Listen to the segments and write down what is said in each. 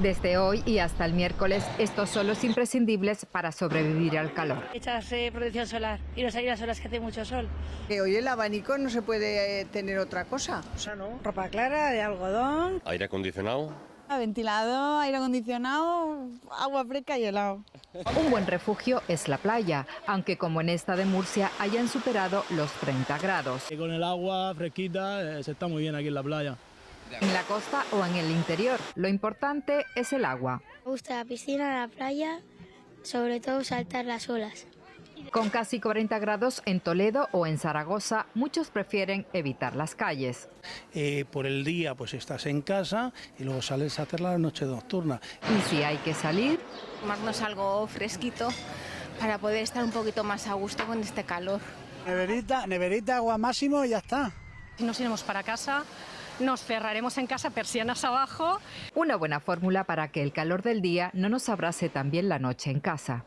Desde hoy y hasta el miércoles, estos son los imprescindibles para sobrevivir al calor. Echarse protección solar y no salir a las horas que hace mucho sol. Que hoy el abanico no se puede tener otra cosa. O sea, no. Ropa clara, de algodón. Aire acondicionado. Ventilador, aire acondicionado, agua fresca y helado. Un buen refugio es la playa, aunque como en esta de Murcia hayan superado los 30 grados. Y con el agua fresquita se está muy bien aquí en la playa. En la costa o en el interior, lo importante es el agua. Me gusta la piscina, la playa, sobre todo saltar las olas. Con casi 40 grados en Toledo o en Zaragoza, muchos prefieren evitar las calles. Por el día pues estás en casa y luego sales a hacer la noche nocturna. Y si hay que salir, tomarnos algo fresquito para poder estar un poquito más a gusto con este calor. Neverita, agua máximo y ya está. Si nos iremos para casa, nos cerraremos en casa, persianas abajo. Una buena fórmula para que el calor del día no nos abrase también la noche en casa.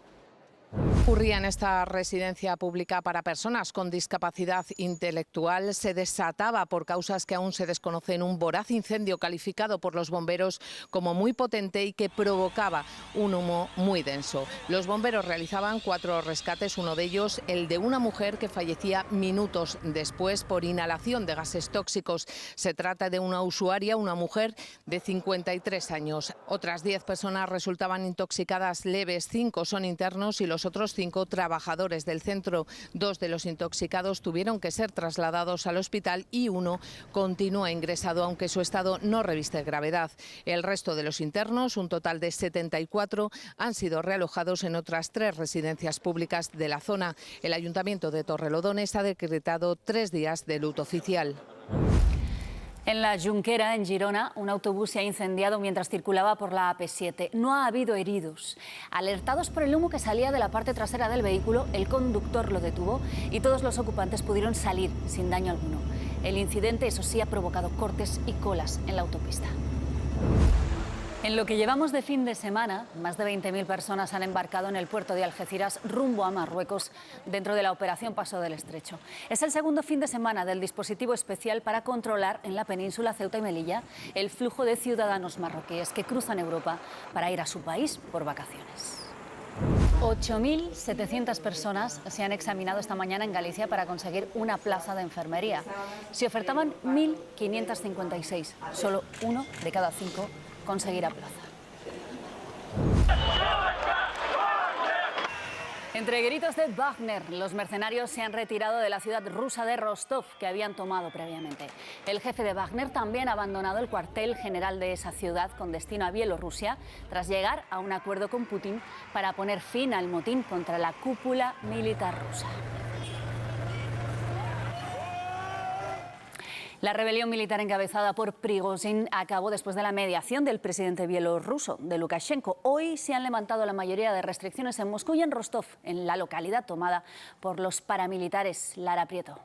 Ocurría en esta residencia pública para personas con discapacidad intelectual. Se desataba por causas que aún se desconocen un voraz incendio calificado por los bomberos como muy potente y que provocaba un humo muy denso. Los bomberos realizaban 4 rescates, uno de ellos el de una mujer que fallecía minutos después por inhalación de gases tóxicos. Se trata de una usuaria, una mujer de 53 años. Otras 10 personas resultaban intoxicadas leves, 5 son internos y los otros 5 trabajadores del centro. 2 de los intoxicados tuvieron que ser trasladados al hospital y uno continúa ingresado, aunque su estado no reviste gravedad. El resto de los internos, un total de 74, han sido realojados en otras 3 residencias públicas de la zona. El Ayuntamiento de Torrelodones ha decretado 3 días de luto oficial. En la Junquera, en Girona, un autobús se ha incendiado mientras circulaba por la AP7. No ha habido heridos. Alertados por el humo que salía de la parte trasera del vehículo, el conductor lo detuvo y todos los ocupantes pudieron salir sin daño alguno. El incidente, eso sí, ha provocado cortes y colas en la autopista. En lo que llevamos de fin de semana, más de 20.000 personas han embarcado en el puerto de Algeciras rumbo a Marruecos dentro de la operación Paso del Estrecho. Es el segundo fin de semana del dispositivo especial para controlar en la península Ceuta y Melilla el flujo de ciudadanos marroquíes que cruzan Europa para ir a su país por vacaciones. 8.700 personas se han examinado esta mañana en Galicia para conseguir una plaza de enfermería. Se ofertaban 1.556, solo 1 de cada 5 conseguirá plaza. Entre gritos de Wagner, los mercenarios se han retirado de la ciudad rusa de Rostov, que habían tomado previamente. El jefe de Wagner también ha abandonado el cuartel general de esa ciudad con destino a Bielorrusia, tras llegar a un acuerdo con Putin para poner fin al motín contra la cúpula militar rusa. La rebelión militar encabezada por Prigozhin acabó después de la mediación del presidente bielorruso, de Lukashenko. Hoy se han levantado la mayoría de restricciones en Moscú y en Rostov, en la localidad tomada por los paramilitares. Lara Prieto.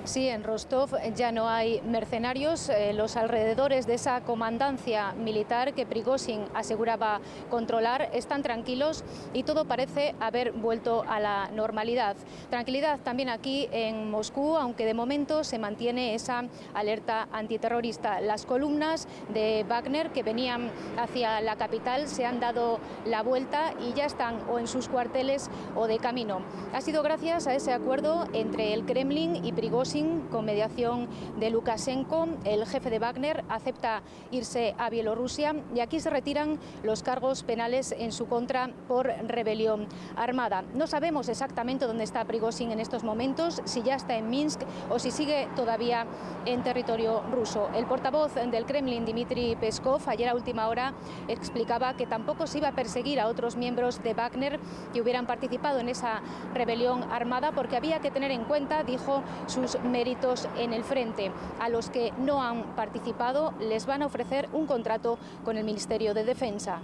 Sí, en Rostov ya no hay mercenarios. Los alrededores de esa comandancia militar que Prigozhin aseguraba controlar están tranquilos y todo parece haber vuelto a la normalidad. Tranquilidad también aquí en Moscú, aunque de momento se mantiene esa alerta antiterrorista. Las columnas de Wagner que venían hacia la capital se han dado la vuelta y ya están o en sus cuarteles o de camino. Ha sido gracias a ese acuerdo entre el Kremlin y Prigozhin, con mediación de Lukashenko. El jefe de Wagner acepta irse a Bielorrusia y aquí se retiran los cargos penales en su contra por rebelión armada. No sabemos exactamente dónde está Prigozhin en estos momentos, si ya está en Minsk o si sigue todavía en territorio ruso. El portavoz del Kremlin, Dmitry Peskov, ayer a última hora explicaba que tampoco se iba a perseguir a otros miembros de Wagner que hubieran participado en esa rebelión armada porque había que tener en cuenta, dijo, sus méritos en el frente. A los que no han participado les van a ofrecer un contrato con el Ministerio de Defensa.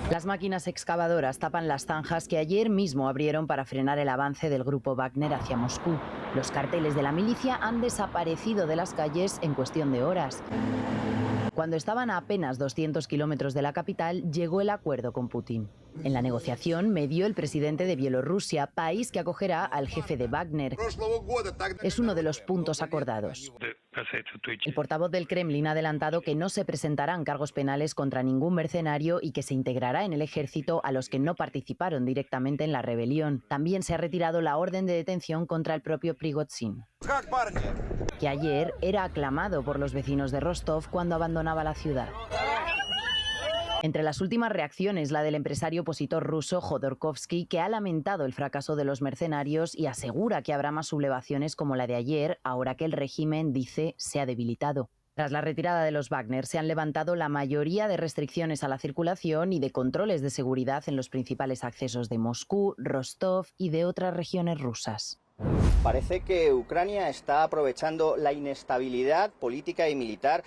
Las máquinas excavadoras tapan las zanjas que ayer mismo abrieron para frenar el avance del grupo Wagner hacia Moscú. Los carteles de la milicia han desaparecido de las calles en cuestión de horas. Cuando estaban a apenas 200 kilómetros de la capital, llegó el acuerdo con Putin. En la negociación medió el presidente de Bielorrusia, país que acogerá al jefe de Wagner. Es uno de los puntos acordados. El portavoz del Kremlin ha adelantado que no se presentarán cargos penales contra ningún mercenario y que se integrará en el ejército a los que no participaron directamente en la rebelión. También se ha retirado la orden de detención contra el propio Prigozhin, que ayer era aclamado por los vecinos de Rostov cuando abandonaba la ciudad. Entre las últimas reacciones, la del empresario opositor ruso Jodorkovsky, que ha lamentado el fracaso de los mercenarios y asegura que habrá más sublevaciones como la de ayer, ahora que el régimen, dice, se ha debilitado. Tras la retirada de los Wagner, se han levantado la mayoría de restricciones a la circulación y de controles de seguridad en los principales accesos de Moscú, Rostov y de otras regiones rusas. Parece que Ucrania está aprovechando la inestabilidad política y militar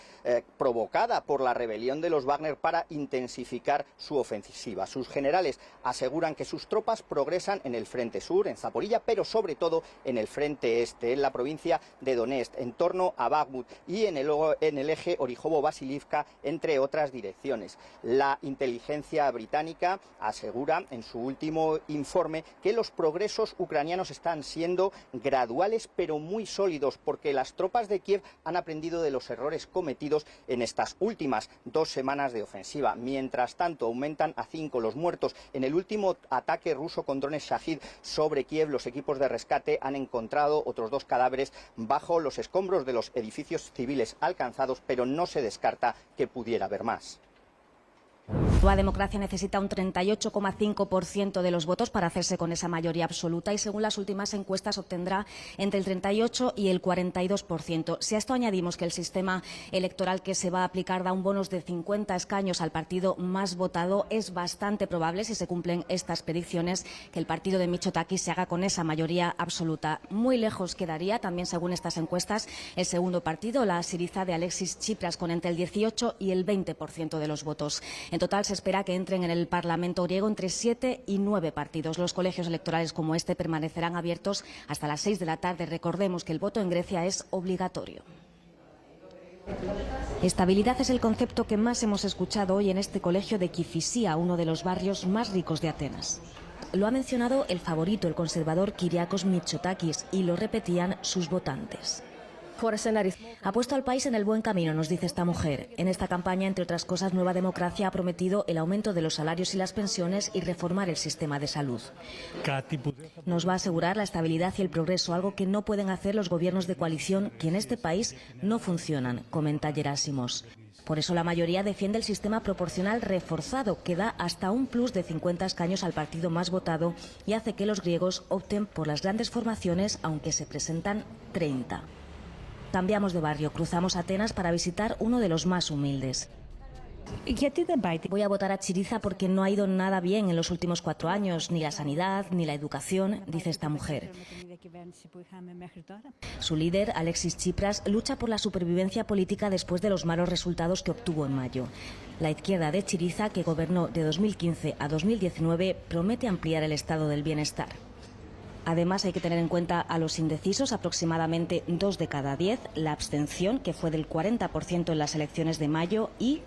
provocada por la rebelión de los Wagner para intensificar su ofensiva. Sus generales aseguran que sus tropas progresan en el frente sur, en Zaporilla, pero sobre todo en el frente este, en la provincia de Donetsk, en torno a Bakhmut y en el eje Orijovo-Vasilivka, entre otras direcciones. La inteligencia británica asegura en su último informe que los progresos ucranianos están siendo graduales pero muy sólidos, porque las tropas de Kiev han aprendido de los errores cometidos en estas últimas 2 semanas de ofensiva. Mientras tanto, aumentan a 5 los muertos. En el último ataque ruso con drones Shahid sobre Kiev, los equipos de rescate han encontrado otros 2 cadáveres bajo los escombros de los edificios civiles alcanzados, pero no se descarta que pudiera haber más. Nueva Democracia necesita un 38,5% de los votos para hacerse con esa mayoría absoluta y según las últimas encuestas obtendrá entre el 38 y el 42%. Si a esto añadimos que el sistema electoral que se va a aplicar da un bonus de 50 escaños al partido más votado, es bastante probable, si se cumplen estas predicciones, que el partido de Mitsotakis se haga con esa mayoría absoluta. Muy lejos quedaría, también según estas encuestas, el segundo partido, la Syriza de Alexis Tsipras, con entre el 18 y el 20% de los votos. En total se espera que entren en el Parlamento griego entre 7 y 9 partidos. Los colegios electorales como este permanecerán abiertos hasta las 6 de la tarde. Recordemos que el voto en Grecia es obligatorio. Estabilidad es el concepto que más hemos escuchado hoy en este colegio de Kifisia, uno de los barrios más ricos de Atenas. Lo ha mencionado el favorito, el conservador Kyriakos Mitsotakis, y lo repetían sus votantes. Ha puesto al país en el buen camino, nos dice esta mujer. En esta campaña, entre otras cosas, Nueva Democracia ha prometido el aumento de los salarios y las pensiones y reformar el sistema de salud. Nos va a asegurar la estabilidad y el progreso, algo que no pueden hacer los gobiernos de coalición, que en este país no funcionan, comenta Gerasimos. Por eso la mayoría defiende el sistema proporcional reforzado, que da hasta un plus de 50 escaños al partido más votado y hace que los griegos opten por las grandes formaciones, aunque se presentan 30. Cambiamos de barrio, cruzamos Atenas para visitar uno de los más humildes. Voy a votar a Syriza porque no ha ido nada bien en los últimos 4 años, ni la sanidad, ni la educación, dice esta mujer. Su líder, Alexis Tsipras, lucha por la supervivencia política después de los malos resultados que obtuvo en mayo. La izquierda de Syriza, que gobernó de 2015 a 2019, promete ampliar el estado del bienestar. Además, hay que tener en cuenta a los indecisos, aproximadamente 2 de cada 10, la abstención, que fue del 40% en las elecciones de mayo, y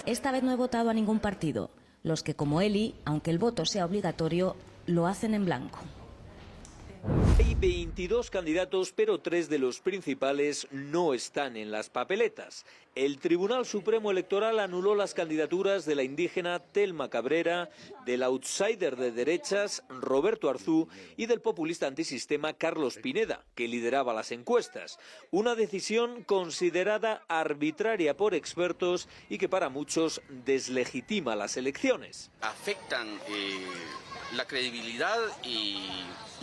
esta vez no he votado a ningún partido. Los que, como Eli, aunque el voto sea obligatorio, lo hacen en blanco. Hay 22 candidatos, pero 3 de los principales no están en las papeletas. El Tribunal Supremo Electoral anuló las candidaturas de la indígena Telma Cabrera, del outsider de derechas Roberto Arzú y del populista antisistema Carlos Pineda, que lideraba las encuestas. Una decisión considerada arbitraria por expertos y que para muchos deslegitima las elecciones. Afectan la credibilidad y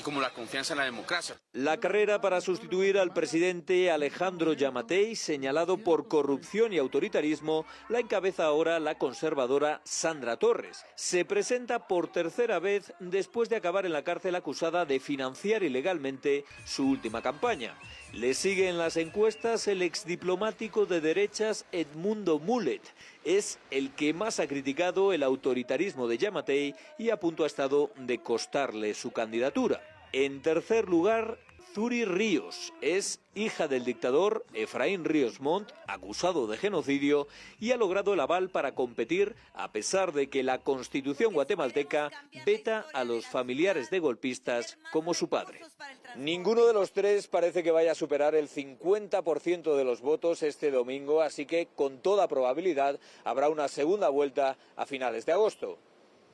como la confianza en la democracia. La carrera para sustituir al presidente Alejandro Giammattei, señalado por corrupción y autoritarismo, la encabeza ahora la conservadora Sandra Torres. Se presenta por tercera vez después de acabar en la cárcel acusada de financiar ilegalmente su última campaña. Le sigue en las encuestas el exdiplomático de derechas Edmundo Mulet. Es el que más ha criticado el autoritarismo de Giammattei y a punto ha estado de costarle su candidatura. En tercer lugar, Zuri Ríos es hija del dictador Efraín Ríos Montt, acusado de genocidio, y ha logrado el aval para competir a pesar de que la Constitución guatemalteca veta a los familiares de golpistas como su padre. Ninguno de los tres parece que vaya a superar el 50% de los votos este domingo, así que con toda probabilidad habrá una segunda vuelta a finales de agosto.